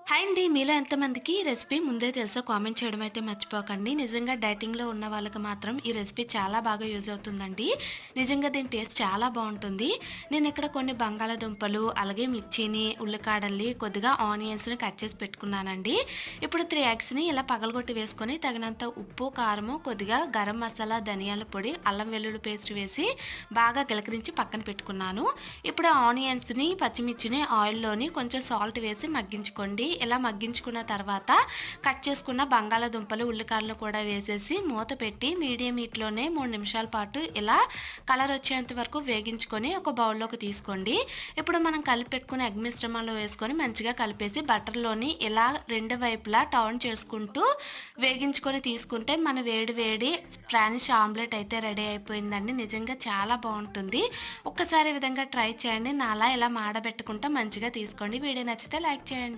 Hi అండి. మీలో ఎంతమందికి ఈ రెసిపీ ముందే తెలుసో కామెంట్ చేయడం అయితే మర్చిపోకండి. నిజంగా డైటింగ్‌లో ఉన్న వాళ్ళకి మాత్రం ఈ రెసిపీ చాలా బాగా యూజ్ అవుతుందండి. నిజంగా దీని టేస్ట్ చాలా బావుంటుంది. నేనిక్కడ కొన్ని బంగాళాదుంపలు, అలాగే మిర్చిని, ఉల్లికాడల్ని, కొద్దిగా ఆనియన్స్‌ని కట్ చేసి పెట్టుకున్నానండి. ఇప్పుడు 3 ఎగ్స్‌ని ఇలా పగలగొట్టి వేసుకొని తగినంత ఉప్పు, కారము, కొద్దిగా గరం మసాలా, ధనియాల పొడి, అల్లం వెల్లుల్లి పేస్ట్ వేసి బాగా గిలకరించి పక్కన పెట్టుకున్నాను. ఇప్పుడు ఆనియన్స్‌ని, పచ్చిమిర్చిని ఆయిల్‌లోని కొంచెం సాల్ట్ వేసి మగ్గించుకోండి. ఇలా మగ్గించుకున్న తర్వాత కట్ చేసుకున్న బంగాళాదుంపలు, ఉల్లికాడలు కూడా వేసేసి మూత పెట్టి మీడియం హీట్‌లోనే 3 నిమిషాల పాటు ఇలా కలర్ వచ్చేంత వరకు వేగించుకొని ఒక బౌల్‌లోకి తీసుకోండి. ఇప్పుడు మనం కలిపి పెట్టుకున్న ఎగ్ మిశ్రమంలో వేసుకొని మంచిగా కలిపేసి బటర్‌లోని ఇలా రెండు వైపులా టర్న్ చేసుకుంటూ వేగించుకొని తీసుకుంటే మన వేడి వేడి స్పానిష్ ఆమ్లెట్ అయితే రెడీ అయిపోయిందండి. నిజంగా చాలా బావుంటుంది. ఒక్కసారి ఈ విధంగా ట్రై చేయండి. నాలా ఇలా మాడబెట్టకుండా మంచిగా తీసుకోండి. వీడియో నచ్చితే లైక్ చేయండి.